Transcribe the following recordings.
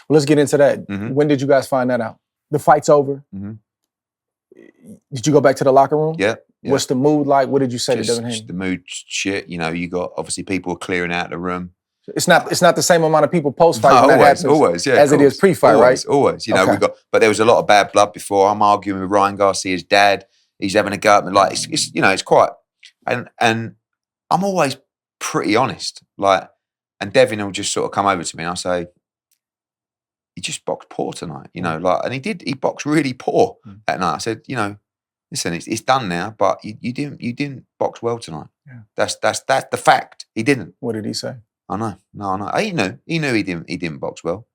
Well, let's get into that. Mhm. When did you guys find that out? The fight's over. Mhm. Did you go back to the locker room? Yeah. What's the mood like? What did you say to Devin Haney? Just the mood shit. You know, you got obviously people clearing out the room. It's not the same amount of people post-fight when that happens always, yeah, as it is pre-fight, right? Always. You know, Okay. but there was a lot of bad blood before. I'm arguing with Ryan Garcia's dad. He's having a go at me. Like, it's you know, it's quite, and I'm always pretty honest. Like, and Devin will just sort of come over to me and I'll say, he just boxed poor tonight, you know, like, and he boxed really poor that night. I said, you know, listen, it's done now, but you didn't box well tonight. Yeah. That's the fact. He didn't. What did he say? I know. He knew he didn't box well,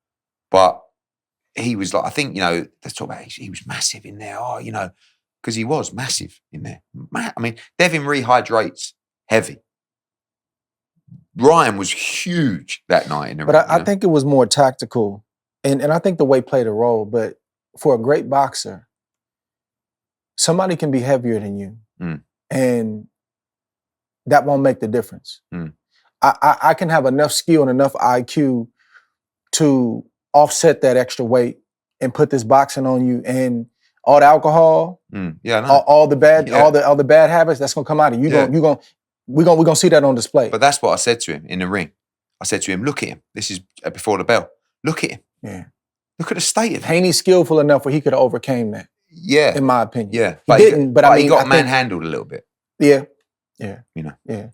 but he was like, I think, you know, let's talk about he was massive in there. Oh, you know, because he was massive in there. I mean, Devin rehydrates heavy. Ryan was huge that night in the ring. But I think it was more tactical, and I think the weight played a role. But for a great boxer, somebody can be heavier than you, and that won't make the difference. I can have enough skill and enough IQ to offset that extra weight and put this boxing on you, and all the alcohol, all the bad habits that's gonna come out of you. We're gonna see that on display. But that's what I said to him in the ring. I said to him, "Look at him. This is before the bell. Look at him. Yeah. Look at the state of him." Haney's skillful enough where he could have overcame that. Yeah, in my opinion. Yeah, but he didn't. But I mean, he got manhandled a little bit. Yeah. You know. Yeah.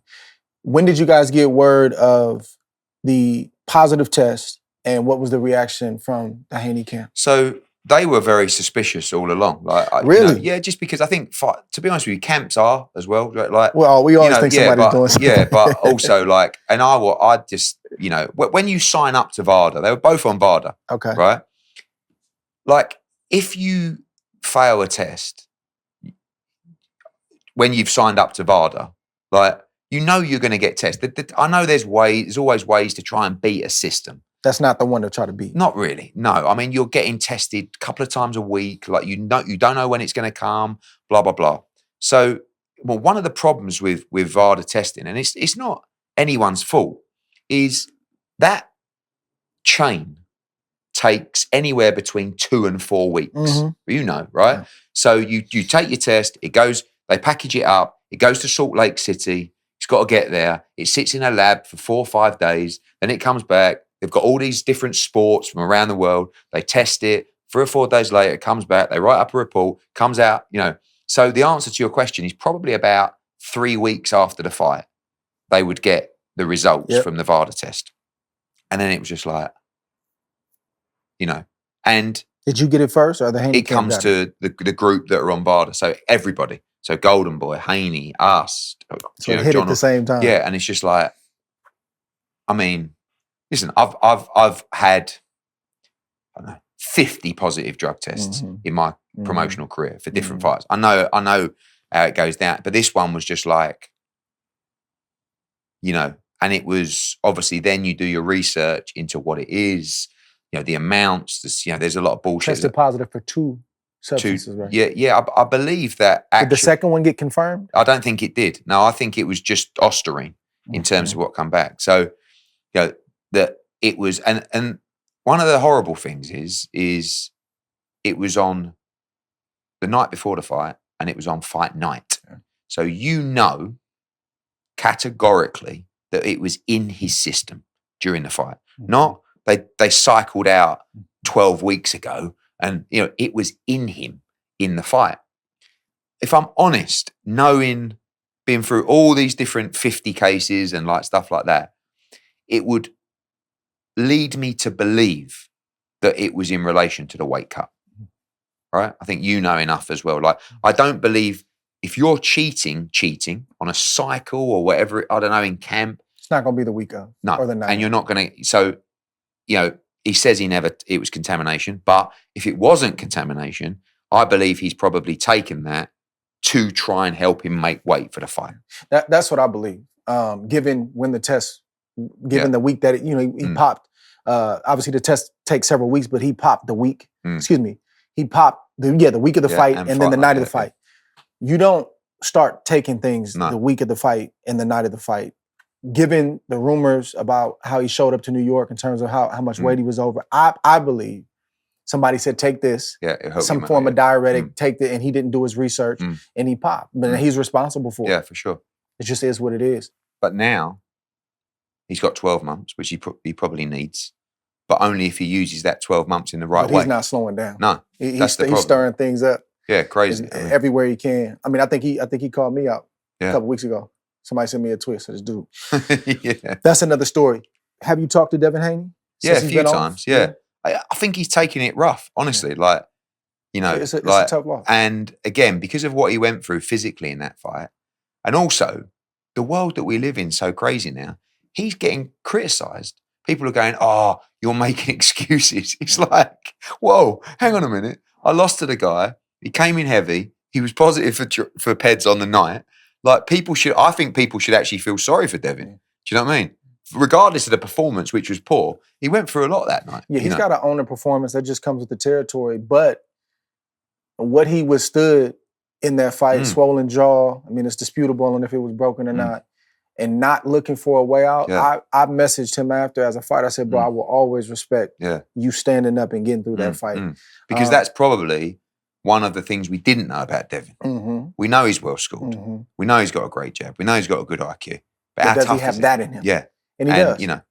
When did you guys get word of the positive test, and what was the reaction from the Haney camp? So they were very suspicious all along. Like, really? You know, yeah, just because I think, to be honest with you, camps are as well. Like, well, we always think somebody's doing something. Yeah, but also like, and I just, you know, when you sign up to VADA, they were both on VADA. Okay. Right. Like, if you fail a test when you've signed up to VADA, like, you know you're going to get tested. I know there's always ways to try and beat a system. That's not the one to try to beat. Not really. No. I mean, you're getting tested a couple of times a week. Like, you don't know when it's going to come, blah, blah, blah. So, well, one of the problems with VADA testing, and it's not anyone's fault, is that chain takes anywhere between 2 and 4 weeks. You know, right? Yeah. So you take your test, they package it up, it goes to Salt Lake City, it's got to get there, it sits in a lab for 4 or 5 days, then it comes back. They've got all these different sports from around the world. They test it. 3 or 4 days later, it comes back. They write up a report, comes out, you know. So the answer to your question is probably about 3 weeks after the fight, they would get the results from the VADA test. And then it was just like, you know, and... Did you get it first, or the Haney? It comes to the group that are on VADA. So everybody. So Golden Boy, Haney, us. So it hit at the same time. Yeah, and it's just like, I mean... Listen, I've had, I don't know, 50 positive drug tests in my promotional career for different fights. I know how it goes down, but this one was just like, you know, and it was obviously then you do your research into what it is, you know, the amounts. You know, there's a lot of bullshit. Tested positive for 2 substances, right? Yeah. I believe that. Did the second one get confirmed? I don't think it did. No, I think it was just Ostarine in terms of what come back. So, you know. That it was, and one of the horrible things is it was on the night before the fight, and it was on fight night. Yeah. So you know categorically that it was in his system during the fight. Not they cycled out 12 weeks ago, and you know it was in him in the fight. If I'm honest, being through all these different 50 cases and like stuff like that, it would lead me to believe that it was in relation to the weight cut, right? I think you know enough as well. Like, I don't believe if you're cheating on a cycle or whatever, I don't know, in camp. It's not going to be the week of. No, or the night. And you're not going to, so, you know, he says it was contamination, but if it wasn't contamination, I believe he's probably taken that to try and help him make weight for the fight. That's what I believe. Given when the test, the week that, he popped, obviously the test takes several weeks, but he popped the week, he popped the week of the fight and then the night of the fight. You don't start taking things the week of the fight and the night of the fight given the rumors about how he showed up to New York in terms of how much weight he was over, I believe somebody said, take this, some form of diuretic, take it, and he didn't do his research, and he popped. But he's responsible for it. Yeah, for sure. It just is what it is. But now, he's got 12 months, which he probably needs, but only if he uses that 12 months in the right way. He's not slowing down. No, he's stirring things up. Yeah, crazy. Everywhere he can. I mean, I think he called me out a couple weeks ago. Somebody sent me a tweet. Said, this dude. Yeah. That's another story. Have you talked to Devin Haney? Yeah, a few times. Yeah. I think he's taking it rough, honestly. Like, you know, it's a tough loss. And again, because of what he went through physically in that fight, and also the world that we live in so crazy now, he's getting criticized. People are going, oh, you're making excuses. It's like, whoa, hang on a minute. I lost to the guy. He came in heavy. He was positive for PEDs on the night. Like, I think people should actually feel sorry for Devin. Do you know what I mean? Regardless of the performance, which was poor, he went through a lot that night. Yeah, he's got to own a performance that just comes with the territory. But what he withstood in that fight, swollen jaw, I mean, it's disputable on if it was broken or not, and not looking for a way out. I messaged him after as a fighter. I said, bro, I will always respect you standing up and getting through that fight. Because that's probably one of the things we didn't know about Devin. We know he's well-schooled. We know he's got a great jab. We know he's got a good IQ. But does he have that in him? Yeah. And he does. You know,